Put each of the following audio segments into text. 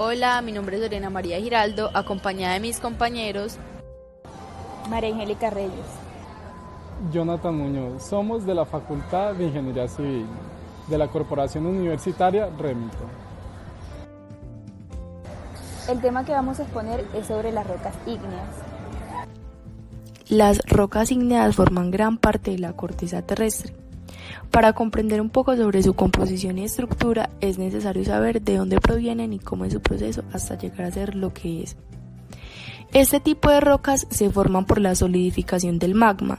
Hola, mi nombre es Lorena María Giraldo, acompañada de mis compañeros. María Angélica Reyes. Jonathan Muñoz, somos de la Facultad de Ingeniería Civil, de la Corporación Universitaria Remington. El tema que vamos a exponer es sobre las rocas ígneas. Las rocas ígneas forman gran parte de la corteza terrestre. Para comprender un poco sobre su composición y estructura, es necesario saber de dónde provienen y cómo es su proceso hasta llegar a ser lo que es. Este tipo de rocas se forman por la solidificación del magma,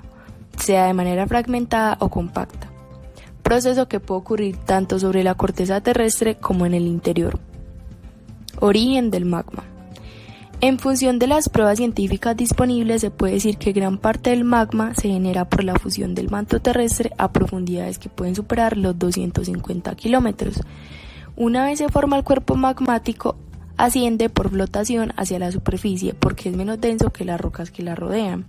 sea de manera fragmentada o compacta, proceso que puede ocurrir tanto sobre la corteza terrestre como en el interior. Origen del magma. En función de las pruebas científicas disponibles, se puede decir que gran parte del magma se genera por la fusión del manto terrestre a profundidades que pueden superar los 250 kilómetros. Una vez se forma el cuerpo magmático, asciende por flotación hacia la superficie porque es menos denso que las rocas que la rodean.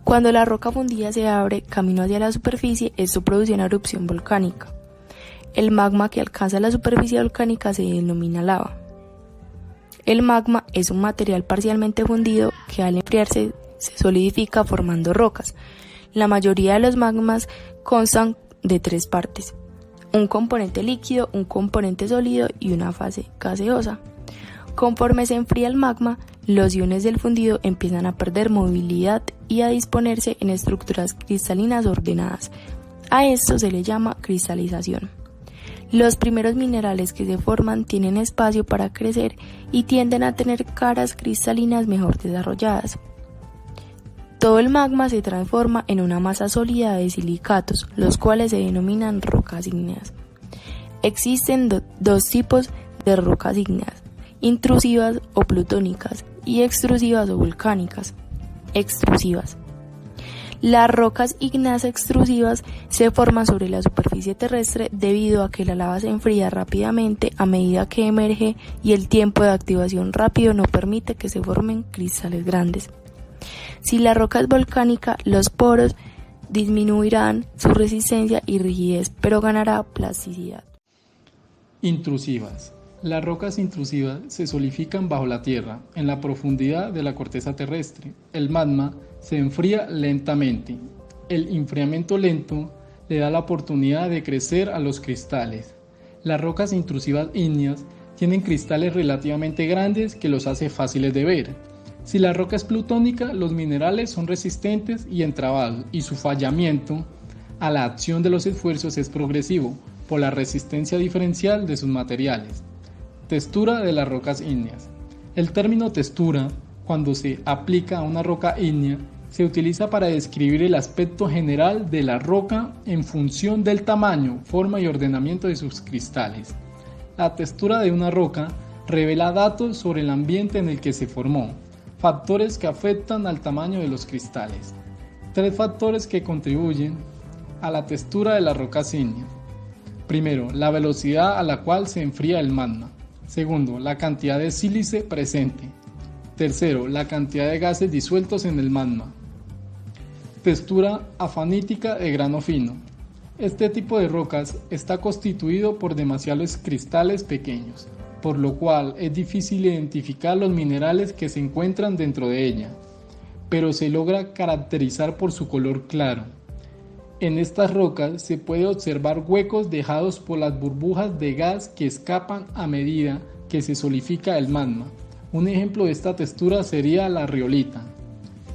Cuando la roca fundida se abre camino hacia la superficie, esto produce una erupción volcánica. El magma que alcanza la superficie volcánica se denomina lava. El magma es un material parcialmente fundido que al enfriarse se solidifica formando rocas. La mayoría de los magmas constan de tres partes: un componente líquido, un componente sólido y una fase gaseosa. Conforme se enfría el magma, los iones del fundido empiezan a perder movilidad y a disponerse en estructuras cristalinas ordenadas. A esto se le llama cristalización. Los primeros minerales que se forman tienen espacio para crecer y tienden a tener caras cristalinas mejor desarrolladas. Todo el magma se transforma en una masa sólida de silicatos, los cuales se denominan rocas ígneas. Existen dos tipos de rocas ígneas: intrusivas o plutónicas y extrusivas o volcánicas. Extrusivas. Las rocas ígneas extrusivas se forman sobre la superficie terrestre debido a que la lava se enfría rápidamente a medida que emerge y el tiempo de activación rápido no permite que se formen cristales grandes. Si la roca es volcánica, los poros disminuirán su resistencia y rigidez, pero ganará plasticidad. Intrusivas. Las rocas intrusivas se solidifican bajo la tierra, en la profundidad de la corteza terrestre. El magma se enfría lentamente. El enfriamiento lento le da la oportunidad de crecer a los cristales. Las rocas intrusivas ígneas tienen cristales relativamente grandes que los hace fáciles de ver. Si la roca es plutónica, los minerales son resistentes y entrabados, y su fallamiento a la acción de los esfuerzos es progresivo por la resistencia diferencial de sus materiales. Textura de las rocas ígneas. El término textura, cuando se aplica a una roca ígnea, se utiliza para describir el aspecto general de la roca en función del tamaño, forma y ordenamiento de sus cristales. La textura de una roca revela datos sobre el ambiente en el que se formó, factores que afectan al tamaño de los cristales. Tres factores que contribuyen a la textura de las rocas ígneas. Primero, la velocidad a la cual se enfría el magma. Segundo, la cantidad de sílice presente. Tercero, la cantidad de gases disueltos en el magma. Textura afanítica de grano fino. Este tipo de rocas está constituido por demasiados cristales pequeños, por lo cual es difícil identificar los minerales que se encuentran dentro de ella, pero se logra caracterizar por su color claro. En estas rocas se puede observar huecos dejados por las burbujas de gas que escapan a medida que se solidifica el magma. Un ejemplo de esta textura sería la riolita.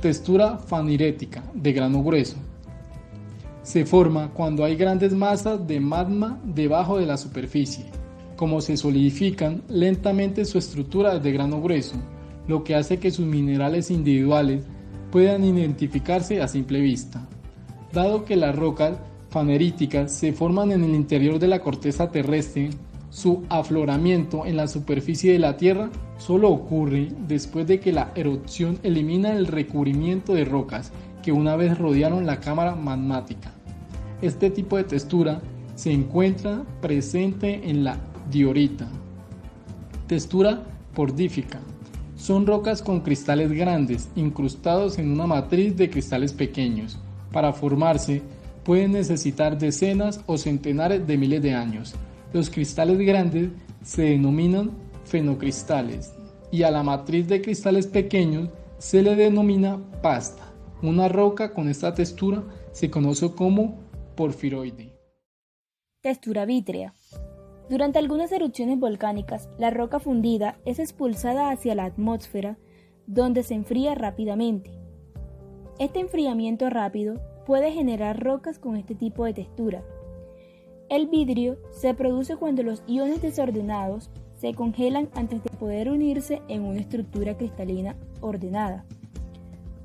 Textura fanirética, de grano grueso. Se forma cuando hay grandes masas de magma debajo de la superficie. Como se solidifican, lentamente su estructura es de grano grueso, lo que hace que sus minerales individuales puedan identificarse a simple vista. Dado que las rocas faneríticas se forman en el interior de la corteza terrestre, su afloramiento en la superficie de la Tierra solo ocurre después de que la erupción elimina el recubrimiento de rocas que una vez rodearon la cámara magmática. Este tipo de textura se encuentra presente en la diorita. Textura pordífica. Son rocas con cristales grandes incrustados en una matriz de cristales pequeños. Para formarse, pueden necesitar decenas o centenares de miles de años. Los cristales grandes se denominan fenocristales, y a la matriz de cristales pequeños se le denomina pasta. Una roca con esta textura se conoce como porfiroide. Textura vítrea. Durante algunas erupciones volcánicas, la roca fundida es expulsada hacia la atmósfera, donde se enfría rápidamente. Este enfriamiento rápido puede generar rocas con este tipo de textura. El vidrio se produce cuando los iones desordenados se congelan antes de poder unirse en una estructura cristalina ordenada.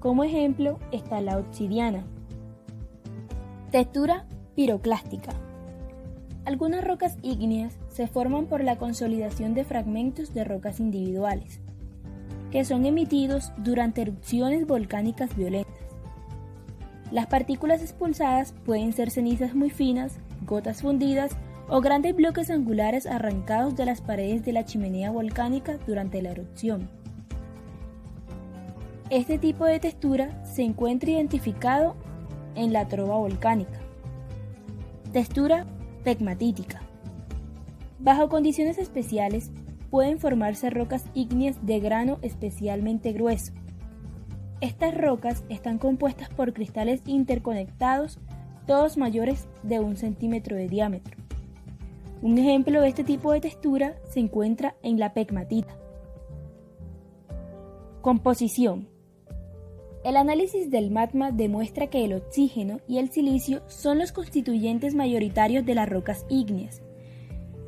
Como ejemplo está la obsidiana. Textura piroclástica. Algunas rocas ígneas se forman por la consolidación de fragmentos de rocas individuales, que son emitidos durante erupciones volcánicas violentas. Las partículas expulsadas pueden ser cenizas muy finas, gotas fundidas o grandes bloques angulares arrancados de las paredes de la chimenea volcánica durante la erupción. Este tipo de textura se encuentra identificado en la trova volcánica. Textura pegmatítica. Bajo condiciones especiales pueden formarse rocas ígneas de grano especialmente grueso. Estas rocas están compuestas por cristales interconectados, todos mayores de 1 centímetro de diámetro. Un ejemplo de este tipo de textura se encuentra en la pegmatita. Composición. El análisis del magma demuestra que el oxígeno y el silicio son los constituyentes mayoritarios de las rocas ígneas.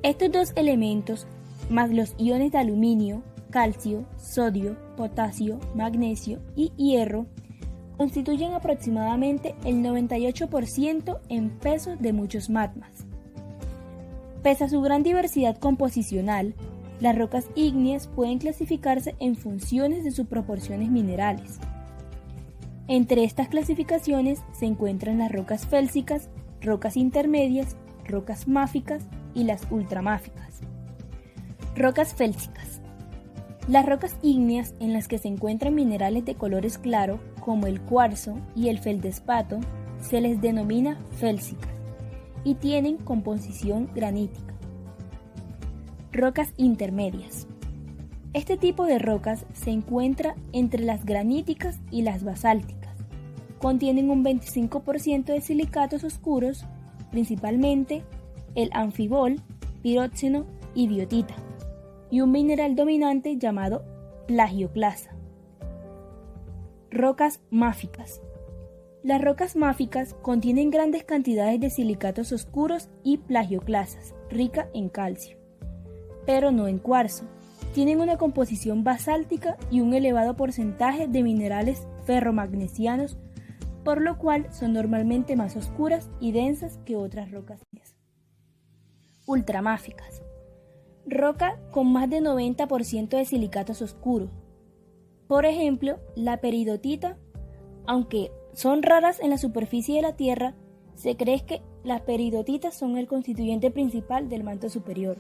Estos dos elementos, más los iones de aluminio, calcio, sodio, potasio, magnesio y hierro, constituyen aproximadamente el 98% en peso de muchos magmas. Pese a su gran diversidad composicional, las rocas ígneas pueden clasificarse en funciones de sus proporciones minerales. Entre estas clasificaciones se encuentran las rocas félsicas, rocas intermedias, rocas máficas y las ultramáficas. Rocas félsicas. Las rocas ígneas en las que se encuentran minerales de colores claros, como el cuarzo y el feldespato, se les denomina félsicas y tienen composición granítica. Rocas intermedias. Este tipo de rocas se encuentra entre las graníticas y las basálticas. Contienen un 25% de silicatos oscuros, principalmente el anfibol, piroxeno y biotita, y un mineral dominante llamado plagioclasa. Rocas máficas. Las rocas máficas contienen grandes cantidades de silicatos oscuros y plagioclasas, rica en calcio, pero no en cuarzo. Tienen una composición basáltica y un elevado porcentaje de minerales ferromagnesianos, por lo cual son normalmente más oscuras y densas que otras rocas. Ultramáficas. Roca con más de 90% de silicatos oscuros. Por ejemplo, la peridotita. Aunque son raras en la superficie de la Tierra, se cree que las peridotitas son el constituyente principal del manto superior.